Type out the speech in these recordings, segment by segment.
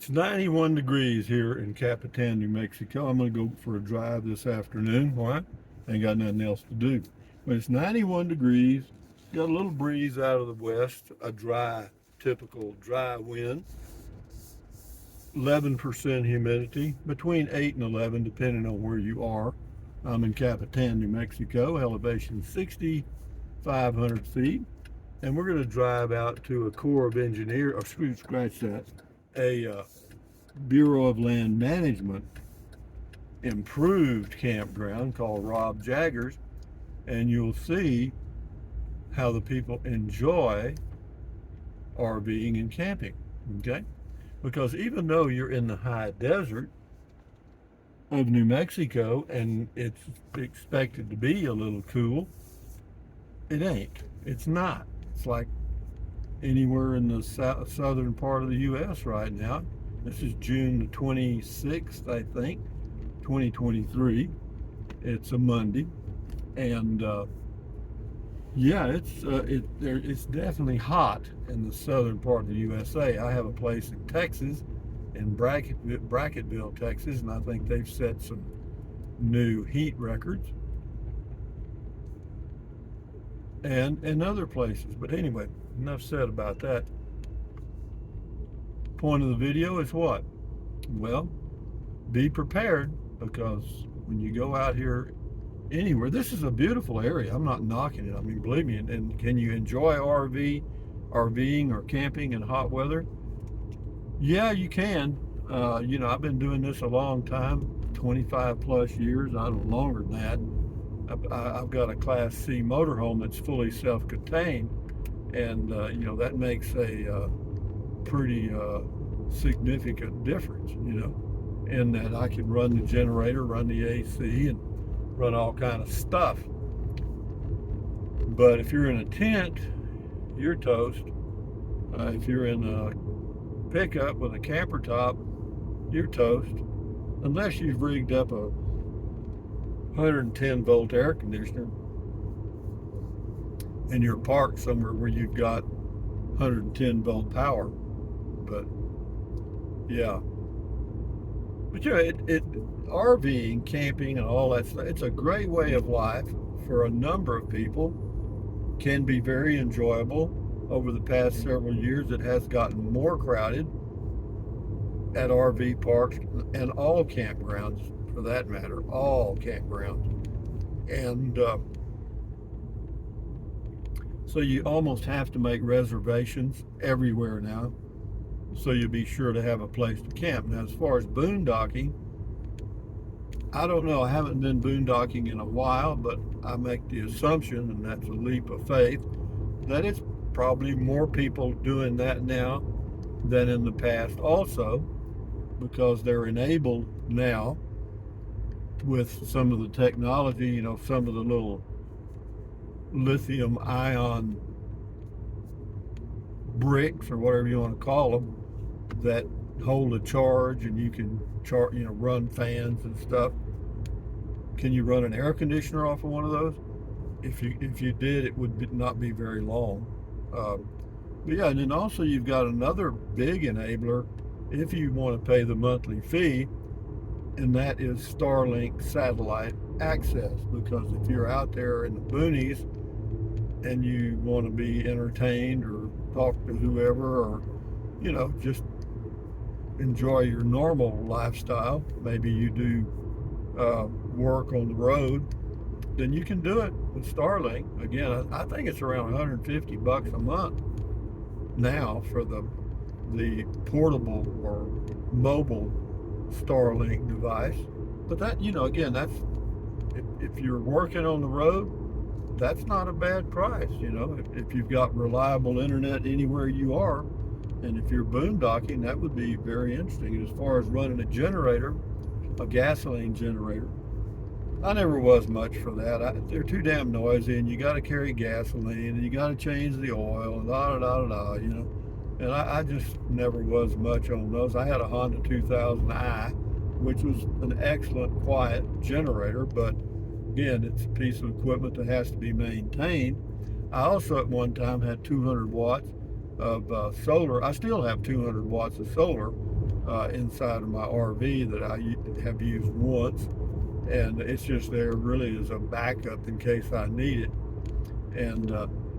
It's 91 degrees here in Capitan, New Mexico. I'm going to go for a drive this afternoon. Why? Ain't got nothing else to do. But it's 91 degrees. Got a little breeze out of the west, a typical dry wind. 11% humidity, between 8 and 11, depending on where you are. I'm in Capitan, New Mexico, elevation 6,500 feet. And we're going to drive out to a Corps of Engineers, or scratch that, a Bureau of Land Management improved campground called Rob Jaggers, and you'll see how the people enjoy RVing and camping, okay? Because even though you're in the high desert of New Mexico and it's expected to be a little cool, it ain't. It's not. It's like anywhere in the southern part of the U.S. right now. This is June the 26th, I think, 2023. It's a Monday, and yeah, it's definitely hot in the southern part of the USA. I have a place in Texas, in Brackettville, Texas, and I think they've set some new heat records, and in other places. But anyway, enough said about that. Point of the video is what? Well, be prepared, because when you go out here anywhere, this is a beautiful area. I'm not knocking it. I mean, believe me. And can you enjoy RVing or camping in hot weather? Yeah, you can. I've been doing this a long time, 25 plus years. I don't know, longer than that. I've got a Class C motorhome that's fully self-contained, and that makes a pretty significant difference, in that I can run the generator, run the AC, and run all kind of stuff. But if you're in a tent, you're toast. If you're in a pickup with a camper top, you're toast. Unless you've rigged up a 110 volt air conditioner and you're parked somewhere where you've got 110 volt power. But yeah, but RVing, camping, and all that stuff, it's a great way of life for a number of people. Can be very enjoyable. Over the past several years, it has gotten more crowded at RV parks and all campgrounds, for that matter, all campgrounds. And so you almost have to make reservations everywhere now, so you'll be sure to have a place to camp. Now, as far as boondocking, I don't know. I haven't been boondocking in a while, but I make the assumption, and that's a leap of faith, that it's probably more people doing that now than in the past also, because they're enabled now with some of the technology, some of the little lithium ion bricks or whatever you want to call them that hold a charge, and you can run fans and stuff. Can you run an air conditioner off of one of those? If you did, it would not be very long. But yeah, and then also you've got another big enabler if you want to pay the monthly fee, and that is Starlink satellite access. Because if you're out there in the boonies and you want to be entertained or talk to whoever, or just enjoy your normal lifestyle, maybe you do work on the road, then you can do it with Starlink. Again, I think it's around $150 a month now for the portable or mobile Starlink device. But that, again, that's if you're working on the road, that's not a bad price. If you've got reliable internet anywhere you are, and if you're boondocking, that would be very interesting. And as far as running a generator, a gasoline generator, I never was much for that. They're too damn noisy, and you got to carry gasoline, and you got to change the oil, and And I just never was much on those. I had a Honda 2000i, which was an excellent, quiet generator, but again, it's a piece of equipment that has to be maintained. I also at one time had 200 watts of solar. I still have 200 watts of solar, inside of my RV that I have used once, and it's just there really as a backup in case I need it. And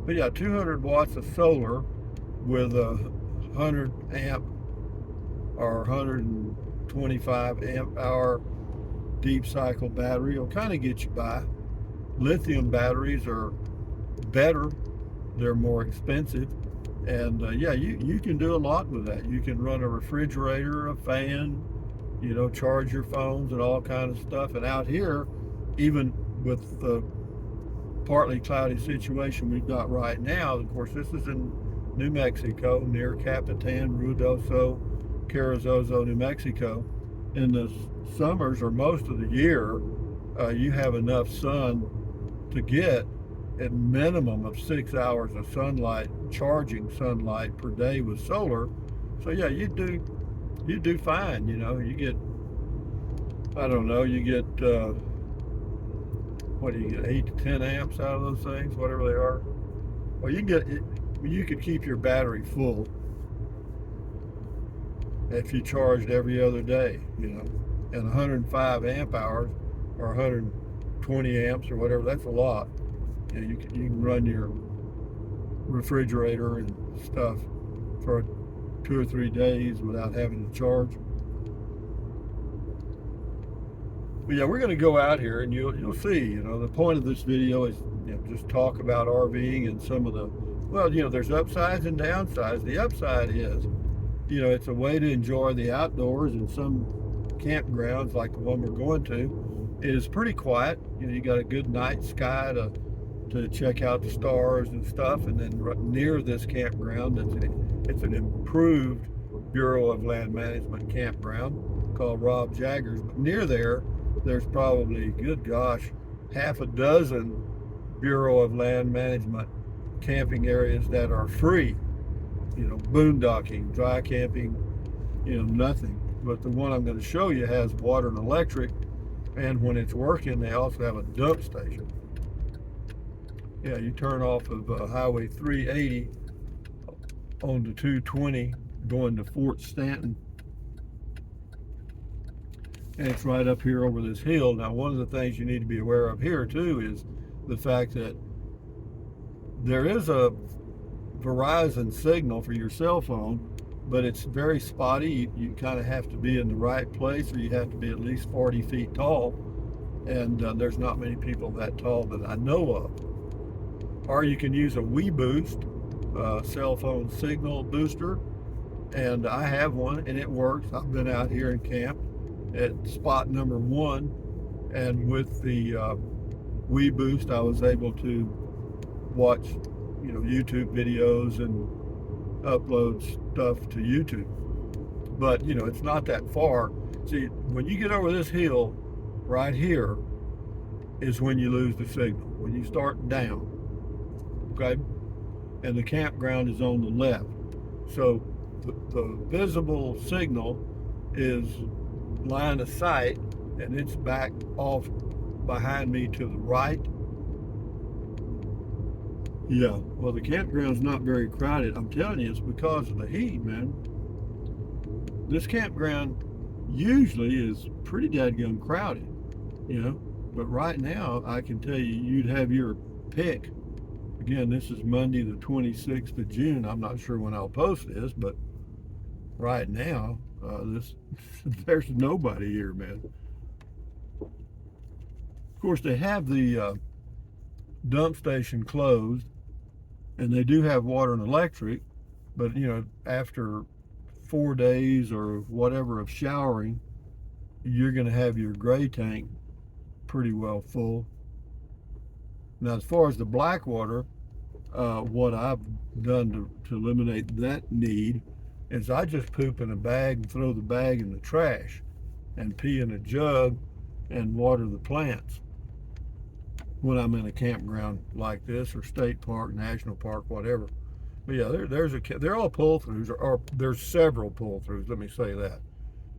but yeah, 200 watts of solar with a 100 amp or 125 amp hour deep cycle battery will kind of get you by. Lithium batteries are better, they're more expensive, and yeah, you can do a lot with that. You can run a refrigerator, a fan, you know, charge your phones and all kinds of stuff. And out here, even with the partly cloudy situation we've got right now, of course this is in New Mexico near Capitan, Ruidoso, Carrizozo, New Mexico. In the summers or most of the year, you have enough sun to get a minimum of 6 hours of sunlight, charging sunlight per day with solar. So yeah, you do fine. You know, you get, I don't know, you get what do you get, 8 to 10 amps out of those things, whatever they are. Well, you could keep your battery full if you charged every other day, you know. And 105 amp hours or 120 amps or whatever, that's a lot. You know, you can run your refrigerator and stuff for 2 or 3 days without having to charge. But yeah, we're going to go out here and you'll see, you know, the point of this video is, you know, just talk about RVing and some of the, well, you know, there's upsides and downsides. The upside is, you know, it's a way to enjoy the outdoors, and some campgrounds like the one we're going to is pretty quiet. You know, you got a good night sky to check out the stars and stuff. And then near this campground, it's an improved Bureau of Land Management campground called Rob Jaggers. But near there's probably, good gosh, half a dozen Bureau of Land Management camping areas that are free. You know, boondocking, dry camping, you know, nothing. But the one I'm going to show you has water and electric, and when it's working, they also have a dump station. Yeah, you turn off of Highway 380 onto 220 going to Fort Stanton, and it's right up here over this hill. Now, one of the things you need to be aware of here too is the fact that there is a Verizon signal for your cell phone, but it's very spotty. You kind of have to be in the right place, or you have to be at least 40 feet tall, and there's not many people that tall that I know of. Or you can use a WeBoost cell phone signal booster, and I have one and it works. I've been out here in camp at spot number 1, and with the WeBoost I was able to watch, you know, YouTube videos and upload stuff to YouTube. But you know, it's not that far. See, when you get over this hill right here is when you lose the signal, when you start down, okay? And the campground is on the left, so the visible signal is line of sight, and it's back off behind me to the right. Yeah, well, the campground's not very crowded. I'm telling you, it's because of the heat, man. This campground usually is pretty dadgum crowded, you know, but right now I can tell you, you'd have your pick. Again, this is Monday the 26th of June. I'm not sure when I'll post this, but right now, there's nobody here, man. Of course, they have the dump station closed, and they do have water and electric, but you know, after 4 days or whatever of showering, you're going to have your gray tank pretty well full. Now, as far as the black water, what I've done to eliminate that need is I just poop in a bag and throw the bag in the trash, and pee in a jug and water the plants when I'm in a campground like this, or state park, national park, whatever. But yeah, they're all pull-throughs, or there's several pull-throughs, let me say that.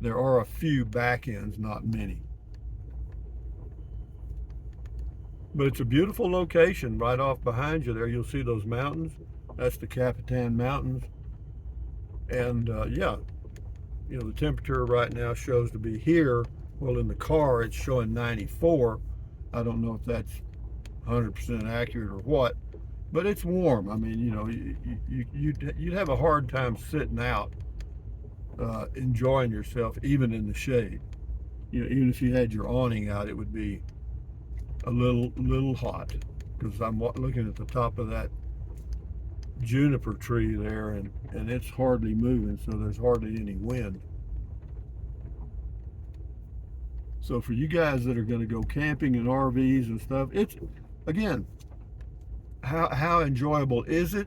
There are a few back ends, not many. But it's a beautiful location right off behind you there. You'll see those mountains. That's the Capitan Mountains. And yeah, the temperature right now shows to be here. Well, in the car, it's showing 94. I don't know if that's 100% accurate or what, but it's warm. I mean, you'd have a hard time sitting out, enjoying yourself, even in the shade. Even if you had your awning out, it would be a little hot, because I'm looking at the top of that juniper tree there, and it's hardly moving, so there's hardly any wind. So for you guys that are going to go camping in RVs and stuff, it's, again, how enjoyable is it?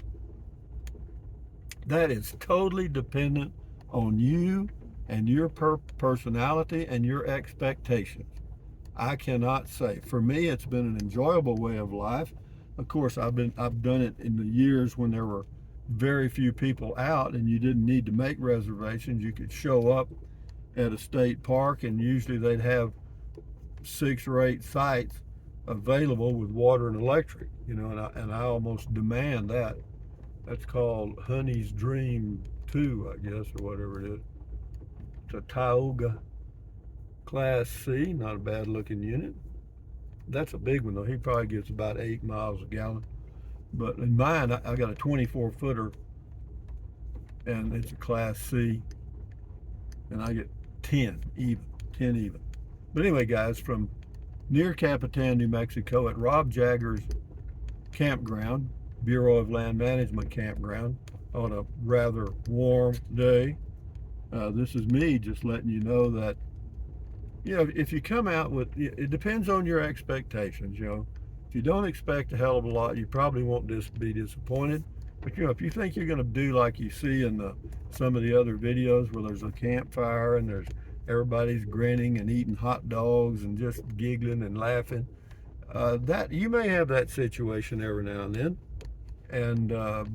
That is totally dependent on you and your personality and your expectations. I cannot say. For me, it's been an enjoyable way of life. Of course, I've done it in the years when there were very few people out and you didn't need to make reservations. You could show up at a state park, and usually they'd have 6 or 8 sites available with water and electric, and I almost demand that. That's called Honey's Dream 2, I guess, or whatever it is. It's a Tioga Class C, not a bad looking unit. That's a big one though. He probably gets about 8 miles a gallon. But in mine, I got a 24-footer, and it's a Class C, and I get 10 even. But anyway, guys, from near Capitan, New Mexico, at Rob Jagger's campground, Bureau of Land Management campground, on a rather warm day. This is me just letting you know that, if you come out with, it depends on your expectations. If you don't expect a hell of a lot, you probably won't be disappointed. But if you think you're going to do like you see in some of the other videos where there's a campfire and everybody's grinning and eating hot dogs and just giggling and laughing, that you may have that situation every now and then. And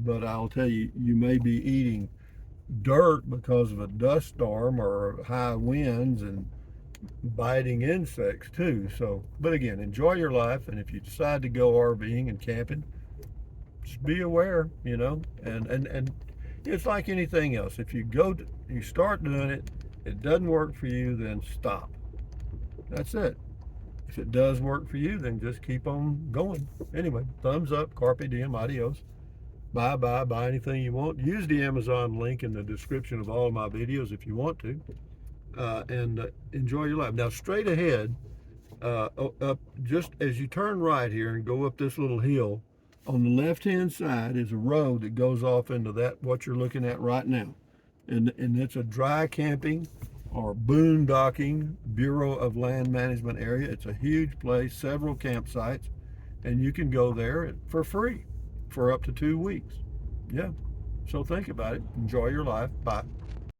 but I'll tell you, you may be eating dirt because of a dust storm or high winds and biting insects too. So, but again, enjoy your life, and if you decide to go RVing and camping, just be aware, and it's like anything else. If you start doing it, it doesn't work for you, then stop. That's it. If it does work for you, then just keep on going. Anyway, thumbs up, carpe diem, adios. Buy anything you want. Use the Amazon link in the description of all of my videos if you want to, and enjoy your life. Now, straight ahead, up just as you turn right here and go up this little hill, on the left-hand side is a road that goes off into what you're looking at right now, and it's a dry camping or boondocking Bureau of Land Management area. It's a huge place, several campsites, and you can go there for free for up to 2 weeks. Yeah, so think about it. Enjoy your life. Bye.